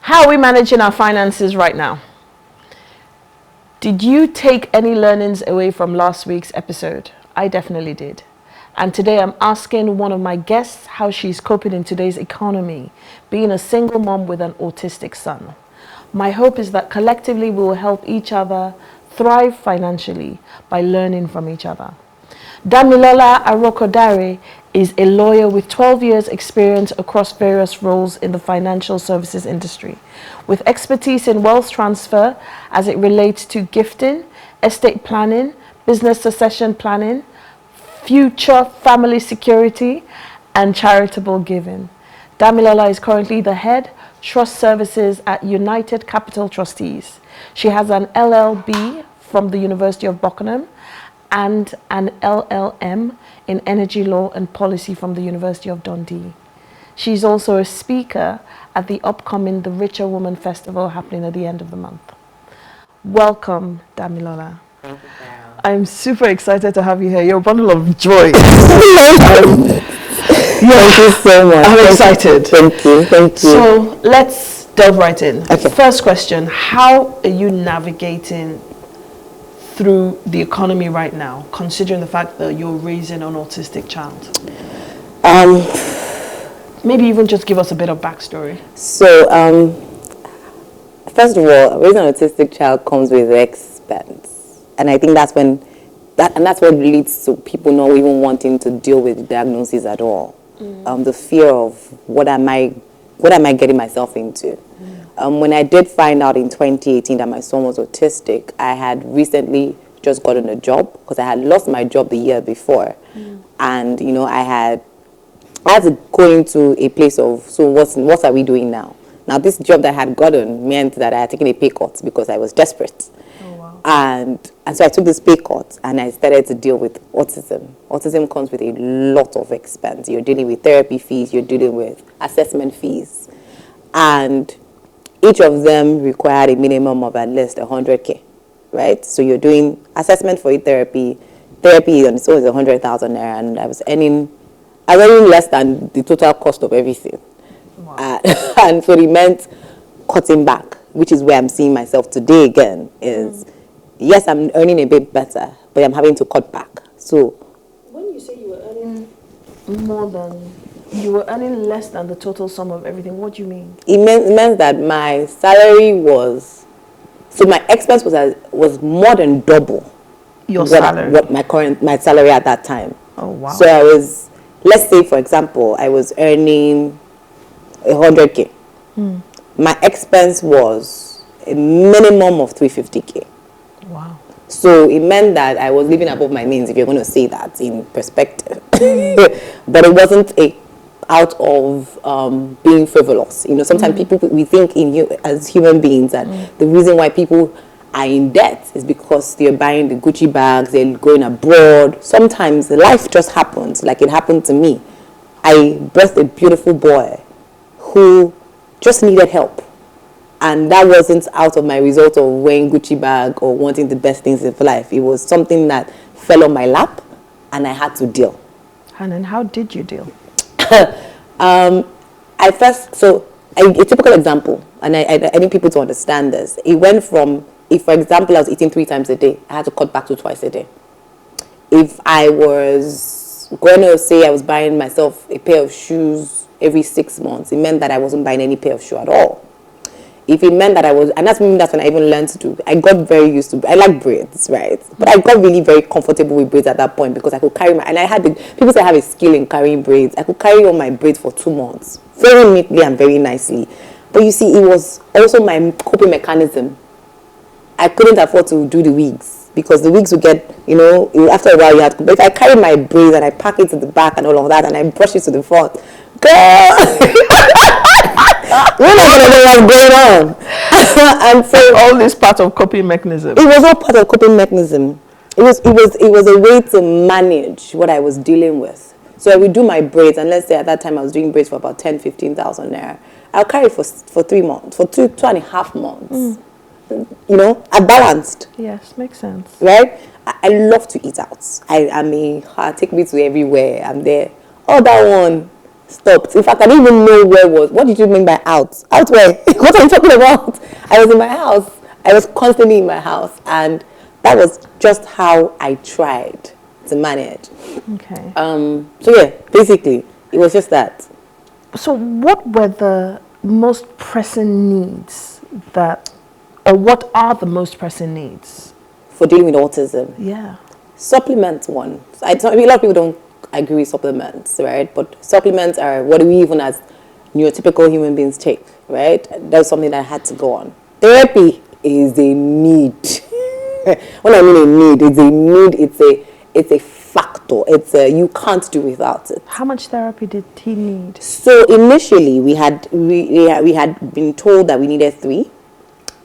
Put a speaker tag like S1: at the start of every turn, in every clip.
S1: How are we managing our finances right now? Did you take any learnings away from last week's episode? I definitely did. And today I'm asking one of my guests how she's coping in today's economy, being a single mom with an autistic son. My hope is that collectively we will help each other thrive financially by learning from each other. Damilola Arokodare is a lawyer with 12 years experience across various roles in the financial services industry, with expertise in wealth transfer as it relates to gifting, estate planning, business succession planning, future family security, and charitable giving. Damilola is currently the head trust services at United Capital Trustees. She has an LLB from the University of Buckingham and an LLM in Energy Law and Policy from the University of Dundee. She's also a speaker at the upcoming The Richer Woman Festival happening at the end of the month. Welcome, Damilola.
S2: Thank you, Carol.
S1: I'm super excited to have you here. You're a bundle of joy.
S2: Thank you so much.
S1: I'm excited.
S2: Thank you.
S1: So let's delve right in.
S2: Okay.
S1: First question, how are you navigating through the economy right now, considering the fact that you're raising an autistic child? Maybe even just give us a bit of backstory.
S2: So, first of all, raising an autistic child comes with expense, and I think that's that's what leads to people not even wanting to deal with the diagnosis at all. The fear of what am I getting myself into. When I did find out in 2018 that my son was autistic, I had recently just gotten a job because I had lost my job the year before. And, I had to go into a place of, so what are we doing now? Now, this job that I had gotten meant that I had taken a pay cut because I was desperate.
S1: Oh, wow.
S2: And so I took this pay cut and I started to deal with autism. Autism comes with a lot of expense. You're dealing with therapy fees, you're dealing with assessment fees. And each of them required a minimum of at least 100K, right? So you're doing assessment for therapy. Therapy on its own is 100,000 naira, and I was earning less than the total cost of everything.
S1: Wow.
S2: And so it meant cutting back, which is where I'm seeing myself today again, is yes, I'm earning a bit better, but I'm having to cut back. So
S1: when you say you were earning you were earning less than the total sum of everything, what do you mean?
S2: It meant that my salary my expense was more than double
S1: Your salary?
S2: What my salary at that time.
S1: Oh, wow.
S2: So I was, let's say for example, I was earning 100K. My expense was a minimum of 350K.
S1: Wow.
S2: So it meant that I was living above my means, if you're going to say that in perspective. But it wasn't out of being frivolous. Sometimes people, we think as human beings that the reason why people are in debt is because they're buying the Gucci bags, they're going abroad. Sometimes life just happens, like it happened to me. I birthed a beautiful boy who just needed help. And that wasn't out of my result of wearing Gucci bag or wanting the best things in life. It was something that fell on my lap and I had to deal.
S1: And then how did you deal?
S2: A typical example, and I need people to understand this. It went from, if for example I was eating 3 times a day, I had to cut back to twice a day. If I was going to say I was buying myself a pair of shoes every 6 months, it meant that I wasn't buying any pair of shoes at all. If it meant that and that's when I even learned to do, I got very used to, I like braids, right? But I got really very comfortable with braids at that point because I could carry people say I have a skill in carrying braids. I could carry on my braids for 2 months, very neatly and very nicely. But you see, it was also my coping mechanism. I couldn't afford to do the wigs because the wigs would get, after a while you had to, but if I carry my braids and I pack it to the back and all of that and I brush it to the front, girl, we're not going to know what's going on. And so
S1: all this part of coping mechanism.
S2: It was all part of coping mechanism. It was a way to manage what I was dealing with. So I would do my braids, and let's say at that time I was doing braids for about 10,000-15,000 naira. I'll carry it for 3 months, for 2.5 months. I balanced.
S1: Yes, makes sense.
S2: Right? I love to eat out. Take me to everywhere. I'm there. Oh, that one. stopped. In fact, I didn't even know where was. What did you mean by out? Out where? What are you talking about? I was in my house. I was constantly in my house, and that was just how I tried to manage.
S1: Okay.
S2: So yeah, basically, it was just that.
S1: So what were the most pressing needs or what are the most pressing needs?
S2: For dealing with autism,
S1: Yeah.
S2: supplements one. A lot of people don't agree with supplements, right? But supplements are what we even as neurotypical human beings take, right? That's something that I had to go on. Therapy is a need. When I mean a need, it's a need. It's a factor. You can't do without it.
S1: How much therapy did he need?
S2: So initially, we had been told that we needed 3.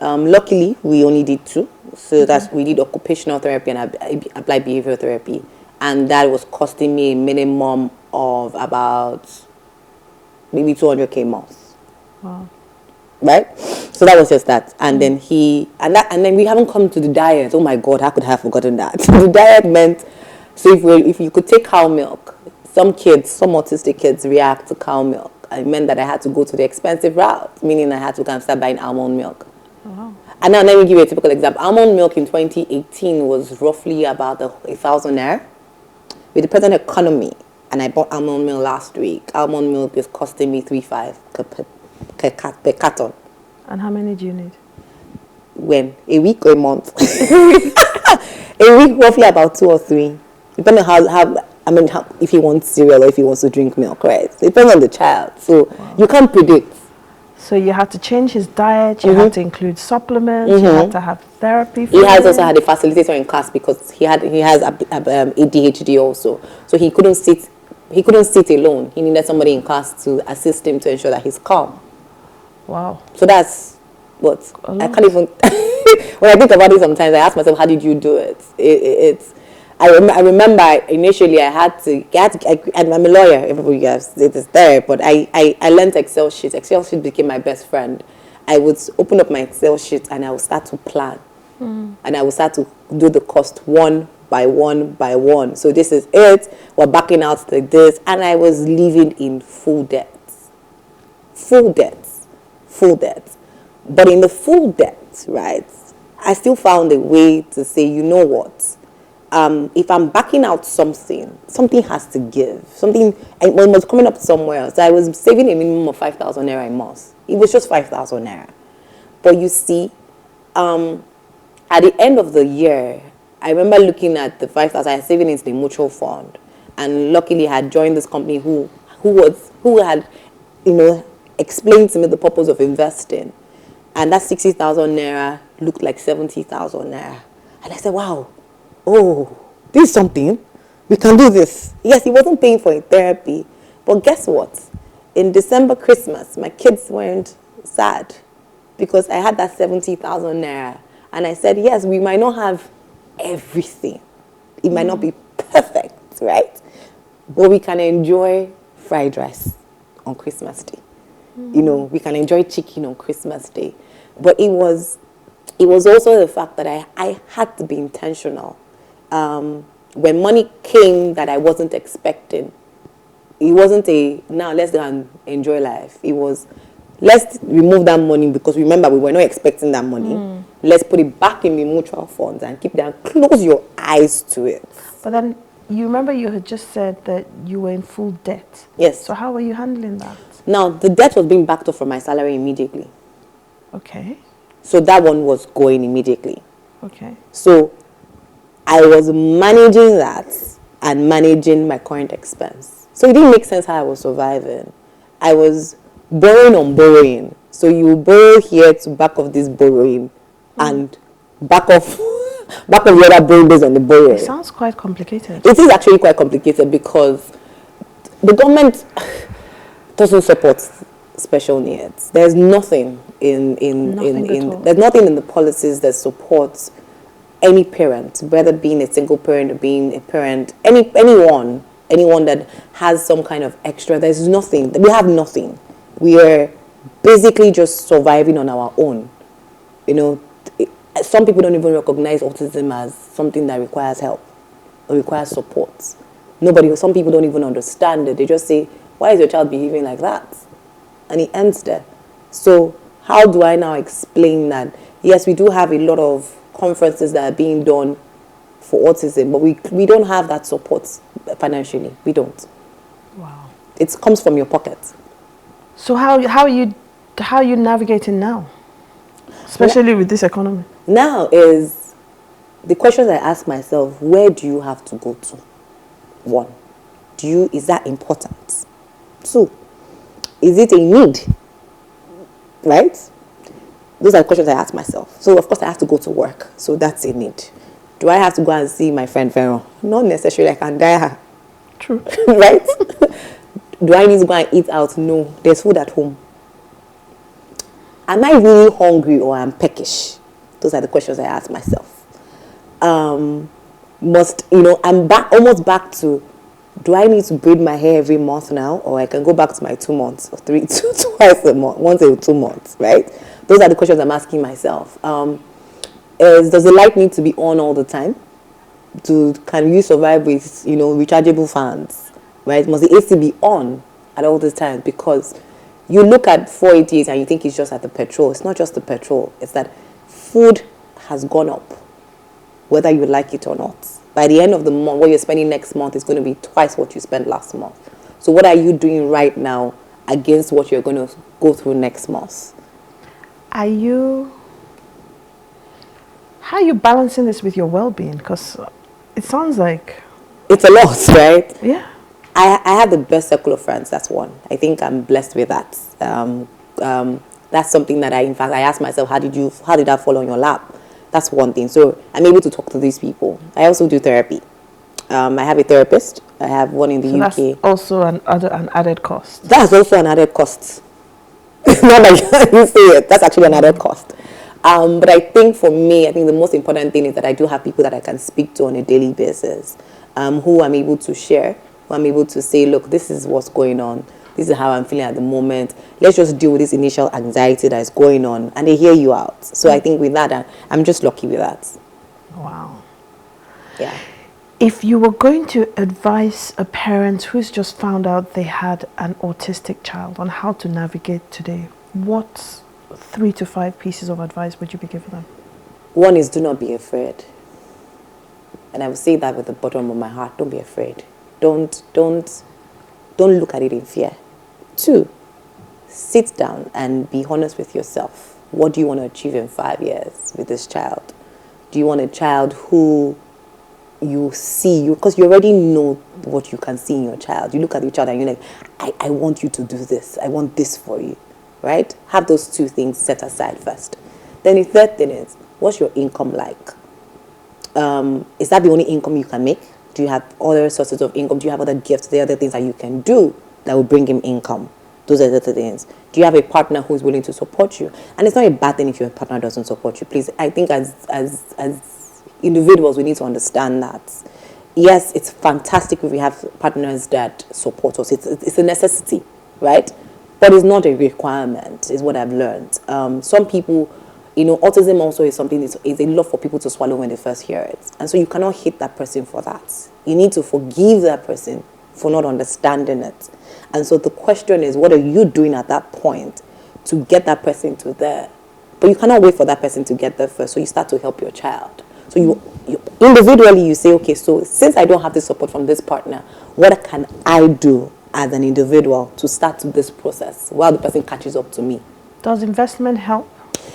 S2: Luckily, we only did 2. So we did occupational therapy and applied behavioral therapy, and that was costing me a minimum of about maybe 200K months.
S1: Wow.
S2: Right? So that was just that. And then then we haven't come to the diet. Oh my God, how could I have forgotten that? The diet meant, so if you could take cow milk, some autistic kids react to cow milk. It meant that I had to go to the expensive route, meaning I had to come start buying almond milk.
S1: Wow.
S2: And now let me give you a typical example. Almond milk in 2018 was roughly about 1,000 naira. With the present economy, and I bought almond milk last week, almond milk is costing me 3.5 per carton.
S1: And how many do you need?
S2: When? A week or a month? A week, roughly about 2 or 3. Depending on if he wants cereal or if he wants to drink milk, right? So it depends on the child. So you can't predict.
S1: So you had to change his diet, you had to include supplements, you had to have therapy for
S2: He has
S1: him.
S2: also had a facilitator in class because he has ADHD also. So he couldn't sit alone. He needed somebody in class to assist him to ensure that he's calm.
S1: Wow.
S2: So that's what I can't even. When I think about it, sometimes I ask myself, "How did you do it?" I remember initially and I'm a lawyer. Everybody guys, it is there, but I learned Excel sheets. Excel sheet became my best friend. I would open up my Excel sheet and I would start to plan, and I would start to do the cost one by one. So this is it. We're backing out like this, and I was living in full debt. But in the full debt, right, I still found a way to say, you know what? If I'm backing out something has to give. Something, and when it was coming up somewhere else, I was saving a minimum of 5,000 naira a month. It was just 5,000 naira. But you see, at the end of the year, I remember looking at the 5,000 I was saving into the mutual fund, and luckily I had joined this company who had, explained to me the purpose of investing, and that 60,000 naira looked like 70,000 naira, and I said, wow. Oh, this is something. We can do this. Yes, he wasn't paying for therapy. But guess what? In December, Christmas, my kids weren't sad because I had that 70,000 naira. And I said, yes, we might not have everything. It might not be perfect, right? But we can enjoy fried rice on Christmas Day. We can enjoy chicken on Christmas Day. But it was also the fact that I had to be intentional. When money came that I wasn't expecting, it wasn't now let's go and enjoy life. It was, let's remove that money because remember, we were not expecting that money. Let's put it back in the mutual funds and keep that, close your eyes to it.
S1: But then, you remember you had just said that you were in full debt.
S2: Yes.
S1: So how were you handling that?
S2: Now, the debt was being backed up from my salary immediately.
S1: Okay.
S2: So that one was going immediately.
S1: Okay.
S2: So I was managing that and managing my current expense. So it didn't make sense how I was surviving. I was borrowing on borrowing. So you borrow here to back off this borrowing and back off the other borrowing based on the borrowing.
S1: It sounds quite complicated.
S2: It is actually quite complicated because the government doesn't support special needs. There's nothing there's nothing in the policies that supports any parent, whether being a single parent or being a parent, anyone that has some kind of extra. There's nothing. We have nothing. We are basically just surviving on our own. Some people don't even recognize autism as something that requires help or requires support. Some people don't even understand it. They just say, why is your child behaving like that? And it ends there. So how do I now explain that? Yes, we do have a lot of conferences that are being done for autism, but we don't have that support financially. We don't.
S1: Wow.
S2: It comes from your pocket.
S1: So how are you navigating now, especially with this economy?
S2: Now is the questions I ask myself: where do you have to go to? One, is that important? Two, is it a need? Right? Those are the questions I ask myself. So of course I have to go to work. So that's a need. Do I have to go and see my friend Vero? Not necessarily. I can die her.
S1: True.
S2: Right? Do I need to go and eat out? No. There's food at home. Am I really hungry or I'm peckish? Those are the questions I ask myself. I'm almost back to, do I need to braid my hair every month now, or I can go back to my 2 months or twice a month, once every 2 months, right? Those are the questions I'm asking myself. Does the light need to be on all the time? Can you survive with, rechargeable fans, right? Must the AC be on at all the time? Because you look at 488 and you think it's just at the petrol. It's not just the petrol. It's that food has gone up, whether you like it or not. By the end of the month, what you're spending next month is going to be twice what you spent last month. So what are you doing right now against what you're going to go through next month?
S1: How are you balancing this with your well-being? Because it sounds like
S2: it's a lot, right?
S1: Yeah.
S2: I have the best circle of friends. That's one. I think I'm blessed with that. That's something that I asked myself, how did that fall on your lap? That's one thing. So I'm able to talk to these people. I also do therapy. I have a therapist. I have one in the UK.
S1: That's also an added cost.
S2: That's also an added cost. Not like you say it. That's actually an added cost. But I think for me, the most important thing is that I do have people that I can speak to on a daily basis, who I'm able to share, who I'm able to say, look, this is what's going on. This is how I'm feeling at the moment. Let's just deal with this initial anxiety that is going on. And they hear you out. So I think with that, I'm just lucky with that.
S1: Wow.
S2: Yeah.
S1: If you were going to advise a parent who's just found out they had an autistic child on how to navigate today, what 3 to 5 pieces of advice would you be giving them?
S2: One is, do not be afraid. And I will say that with the bottom of my heart. Don't be afraid. Don't look at it in fear. 2, sit down and be honest with yourself. What do you want to achieve in 5 years with this child? Do you want a child who you see, because you already know what you can see in your child. You look at your child and you're like, I want you to do this. I want this for you, right? Have those 2 things set aside first. Then the third thing is, what's your income like? Is that the only income you can make? Do you have other sources of income? Do you have other gifts? There are other things that you can do that will bring him income. Those are the things. Do you have a partner who's willing to support you? And it's not a bad thing if your partner doesn't support you. Please, I think as individuals, we need to understand that. Yes, it's fantastic if we have partners that support us. It's a necessity, right? But it's not a requirement, is what I've learned. Some people, autism also is something, is a lot for people to swallow when they first hear it. And so you cannot hate that person for that. You need to forgive that person for not understanding it. And so the question is, what are you doing at that point to get that person to there? But you cannot wait for that person to get there first. So you start to help your child. So you individually, you say, okay, so since I don't have the support from this partner, what can I do as an individual to start this process while the person catches up to me?
S1: Does investment help?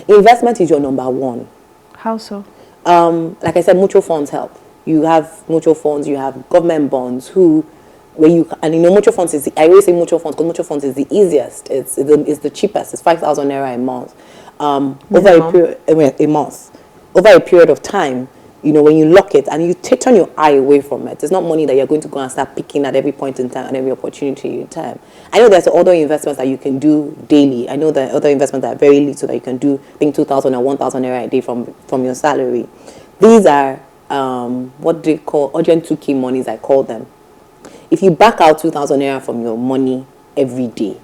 S2: Investment is your number one.
S1: How so?
S2: Like I said, mutual funds help. You have mutual funds, you have government bonds mutual funds is, I always say mutual funds because mutual funds is the easiest. It's the cheapest. It's 5,000 naira a month. Over a period of time, when you lock it and you turn your eye away from it, it's not money that you're going to go and start picking at every point in time and every opportunity in time. I know there's other investments that you can do daily. I know there are other investments that are very little that you can do, I think 2,000 or 1,000 naira a day from your salary. These are what they call urgent 2K monies, I call them. If you back out 2,000 naira from your money every day,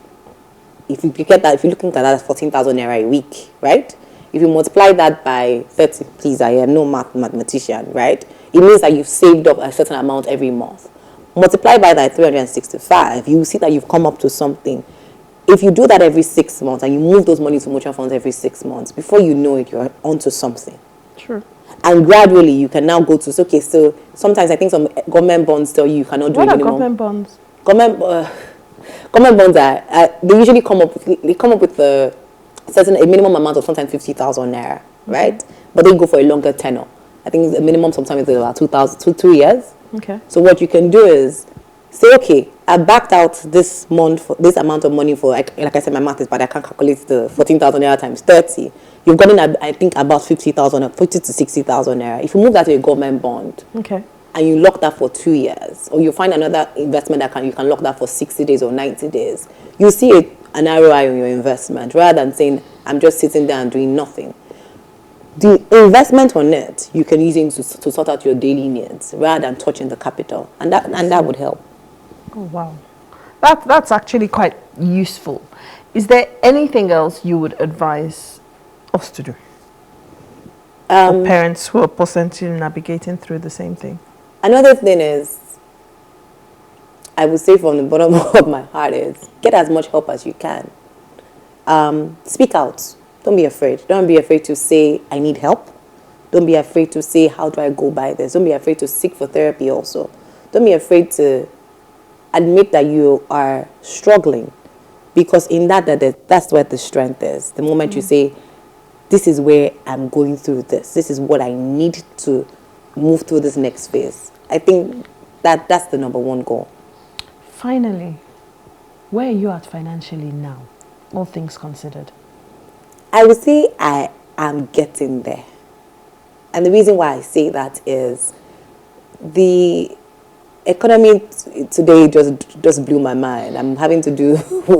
S2: if you're looking at that as 14,000 naira a week, right? If you multiply that by 30, please, I am no mathematician, right? It means that you've saved up a certain amount every month. multiply by that 365, you will see that you've come up to something. If you do that every 6 months and you move those money to mutual funds every 6 months, before you know it, you're onto something.
S1: True.
S2: And gradually, you can now go to, okay, so sometimes I think some government bonds tell you cannot do
S1: What are
S2: minimum.
S1: government bonds?
S2: Government bonds they usually come up with a minimum amount of sometimes 50,000 naira, right? But they go for a longer tenor. I think the minimum sometimes is about 2 years.
S1: Okay.
S2: So what you can do is say, okay, I backed out this month for this amount of money for, like I said, my math is bad. I can't calculate the 14,000 naira times 30. You've gotten, I think, about 50,000, 50 to 60,000 naira. If you move that to a government bond,
S1: okay,
S2: and you lock that for 2 years, or you find another investment you can lock that for 60 days or 90 days, you see an ROI on your investment rather than saying, I'm just sitting there and doing nothing. The investment on it, you can use it to sort out your daily needs rather than touching the capital, and that would help.
S1: Oh, wow. That's actually quite useful. Is there anything else you would advise us to do? For parents who are possibly navigating through the same thing?
S2: Another thing is, I would say from the bottom of my heart is, get as much help as you can. Speak out. Don't be afraid. Don't be afraid to say, I need help. Don't be afraid to say, how do I go by this? Don't be afraid to seek for therapy also. Don't be afraid to admit that you are struggling, because in that's where the strength is. The moment you say, this is where I'm going through this. This is what I need to move through this next phase. I think that's the number one goal.
S1: Finally, where are you at financially now, all things considered?
S2: I would say I am getting there. And the reason why I say that is the economy today just blew my mind. I'm having to do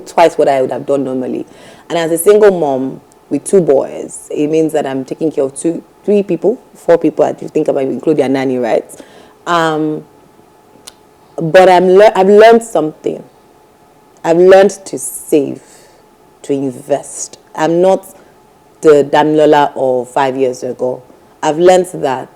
S2: twice what I would have done normally. And as a single mom with 2 boys, it means that I'm taking care of 4 people, if you think about it, include your nanny, right? But I've learned something. I've learned to save, to invest. I'm not the Damilola of 5 years ago. I've learned that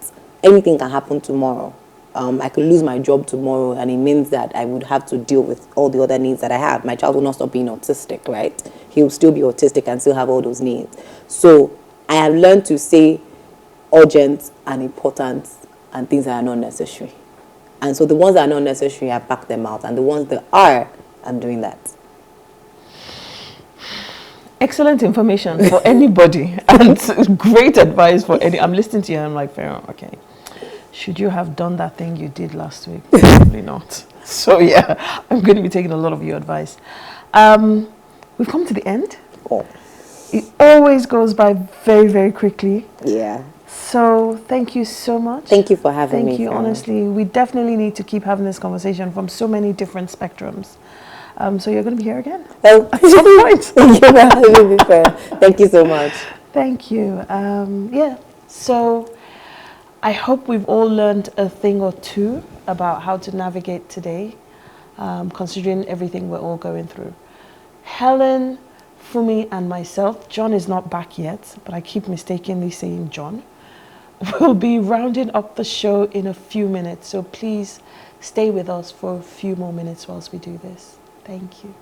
S2: anything can happen tomorrow. I could lose my job tomorrow, and it means that I would have to deal with all the other needs that I have. My child will not stop being autistic, right? He will still be autistic and still have all those needs. So I have learned to say urgent and important and things that are not necessary. And so the ones that are not necessary, I back them out. And the ones that are, I'm doing that.
S1: Excellent information for anybody and great advice for any. I'm listening to you and I'm like, okay, should you have done that thing you did last week? Probably not. So yeah, I'm going to be taking a lot of your advice. We've come to the end.
S2: Oh.
S1: It always goes by very, very quickly.
S2: Yeah.
S1: So thank you so much.
S2: Thank you for having me.
S1: Thank you, honestly. We definitely need to keep having this conversation from so many different spectrums. So you're going to be here again at some point.
S2: Thank you for having me. Thank you so much.
S1: Thank you. Yeah. So I hope we've all learned a thing or two about how to navigate today, considering everything we're all going through. Helen, Fumi, and myself, John is not back yet, but I keep mistakenly saying John. We'll be rounding up the show in a few minutes, so please stay with us for a few more minutes whilst we do this. Thank you.